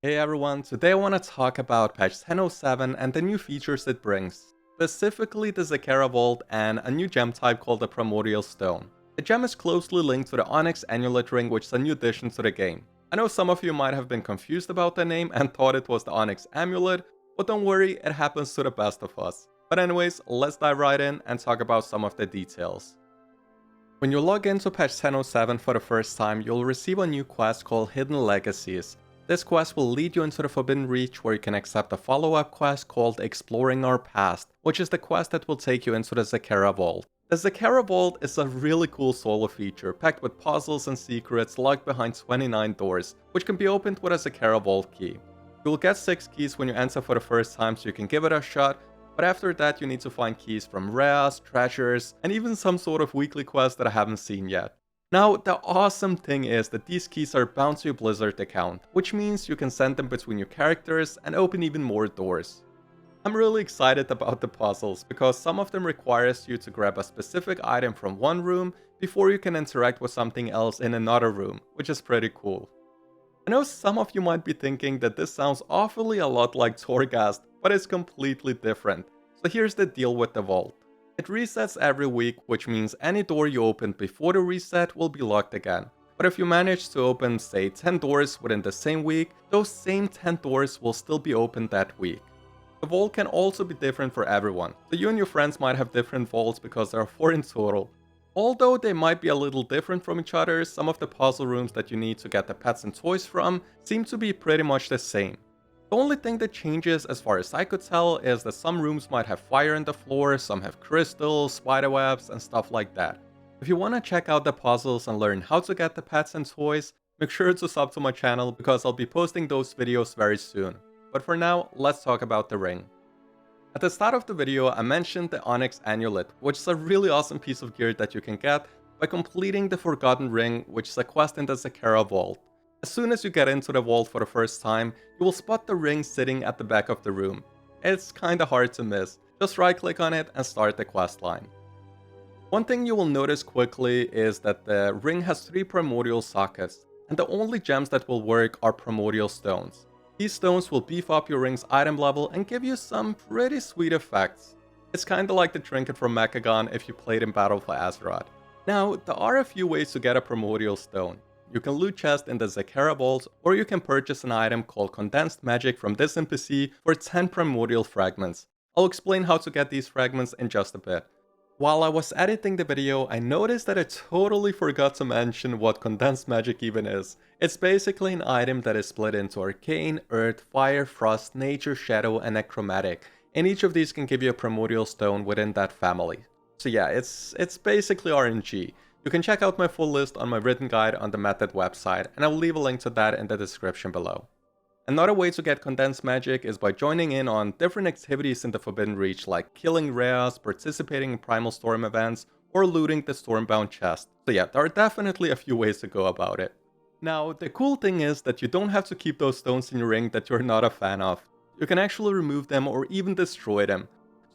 Hey everyone, today I want to talk about patch 10.07 and the new features it brings. Specifically the Zskera Vault and a new gem type called the Primordial Stone. The gem is closely linked to the Onyx Annulet ring, which is a new addition to the game. I know some of you might have been confused about the name and thought it was the Onyx Amulet, but don't worry, it happens to the best of us. But anyways, let's dive right in and talk about some of the details. When you log into patch 10.07 for the first time, you'll receive a new quest called Hidden Legacies. This quest will lead you into the Forbidden Reach, where you can accept a follow-up quest called Exploring Our Past, which is the quest that will take you into the Zskera Vault. The Zskera Vault is a really cool solo feature, packed with puzzles and secrets locked behind 29 doors, which can be opened with a Zskera Vault key. You'll get 6 keys when you enter for the first time, so you can give it a shot, but after that you need to find keys from rares, treasures, and even some sort of weekly quest that I haven't seen yet. Now, the awesome thing is that these keys are bound to your Blizzard account, which means you can send them between your characters and open even more doors. I'm really excited about the puzzles, because some of them requires you to grab a specific item from one room before you can interact with something else in another room, which is pretty cool. I know some of you might be thinking that this sounds awfully a lot like Torghast, but it's completely different. So here's the deal with the vault. It resets every week, which means any door you opened before the reset will be locked again. But if you manage to open, say, 10 doors within the same week, those same 10 doors will still be open that week. The vault can also be different for everyone, so you and your friends might have different vaults because there are 4 in total. Although they might be a little different from each other, some of the puzzle rooms that you need to get the pets and toys from seem to be pretty much the same. The only thing that changes, as far as I could tell, is that some rooms might have fire in the floor, some have crystals, spiderwebs, and stuff like that. If you want to check out the puzzles and learn how to get the pets and toys, make sure to sub to my channel because I'll be posting those videos very soon. But for now, let's talk about the ring. At the start of the video, I mentioned the Onyx Annulet, which is a really awesome piece of gear that you can get by completing the Forgotten Ring, which is a quest in the Zskera Vault. As soon as you get into the vault for the first time, you will spot the ring sitting at the back of the room. It's kinda hard to miss, just right click on it and start the quest line. One thing you will notice quickly is that the ring has 3 primordial sockets, and the only gems that will work are primordial stones. These stones will beef up your ring's item level and give you some pretty sweet effects. It's kinda like the trinket from Mechagon if you played in Battle for Azeroth. Now, there are a few ways to get a primordial stone. You can loot chests in the Zskera Vault, or you can purchase an item called Condensed Magic from this NPC for 10 primordial fragments. I'll explain how to get these fragments in just a bit. While I was editing the video, I noticed that I totally forgot to mention what Condensed Magic even is. It's basically an item that is split into Arcane, Earth, Fire, Frost, Nature, Shadow, and Necromantic, and each of these can give you a primordial stone within that family. So yeah, it's basically RNG. You can check out my full list on my written guide on the Method website, and I will leave a link to that in the description below. Another way to get Condensed Magic is by joining in on different activities in the Forbidden Reach, like killing rares, participating in Primal Storm events, or looting the Stormbound chest. So yeah, there are definitely a few ways to go about it. Now, the cool thing is that you don't have to keep those stones in your ring that you're not a fan of. You can actually remove them or even destroy them.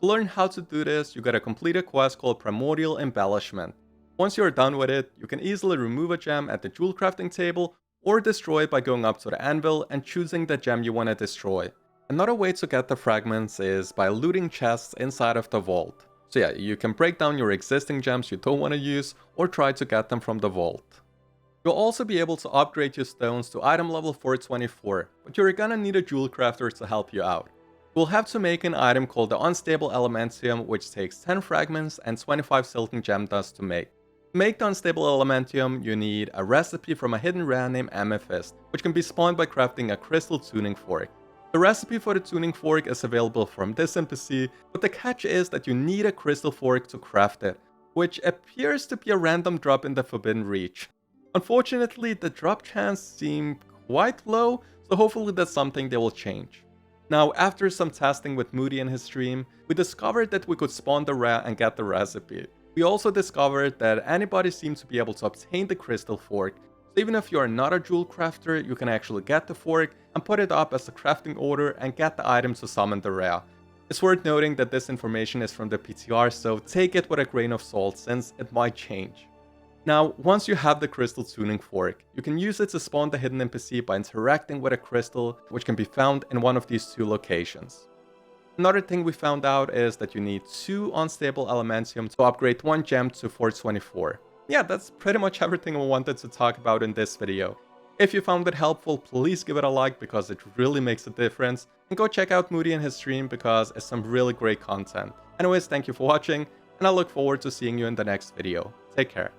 To learn how to do this, you gotta complete a quest called Primordial Embellishment. Once you're done with it, you can easily remove a gem at the jewel crafting table or destroy it by going up to the anvil and choosing the gem you want to destroy. Another way to get the fragments is by looting chests inside of the vault. So yeah, you can break down your existing gems you don't want to use or try to get them from the vault. You'll also be able to upgrade your stones to item level 424, but you're gonna need a jewel crafter to help you out. You'll have to make an item called the Unstable Elementium, which takes 10 fragments and 25 silken gem dust to make. To make the Unstable Elementium, you need a recipe from a hidden rare named Amephyst, which can be spawned by crafting a crystal tuning fork. The recipe for the tuning fork is available from this NPC, but the catch is that you need a crystal fork to craft it, which appears to be a random drop in the Forbidden Reach. Unfortunately, the drop chance seemed quite low, so hopefully that's something they will change. Now, after some testing with Moudi and his stream, we discovered that we could spawn the rare and get the recipe. We also discovered that anybody seems to be able to obtain the crystal fork, so even if you are not a jewel crafter, you can actually get the fork and put it up as a crafting order and get the item to summon the rare. It's worth noting that this information is from the PTR, so take it with a grain of salt since it might change. Now, once you have the crystal tuning fork, you can use it to spawn the hidden NPC by interacting with a crystal, which can be found in one of these two locations. Another thing we found out is that you need 2 unstable Elementium to upgrade 1 gem to 424. Yeah, that's pretty much everything I wanted to talk about in this video. If you found it helpful, please give it a like because it really makes a difference, and go check out Moudi and his stream because it's some really great content. Anyways, thank you for watching, and I look forward to seeing you in the next video. Take care.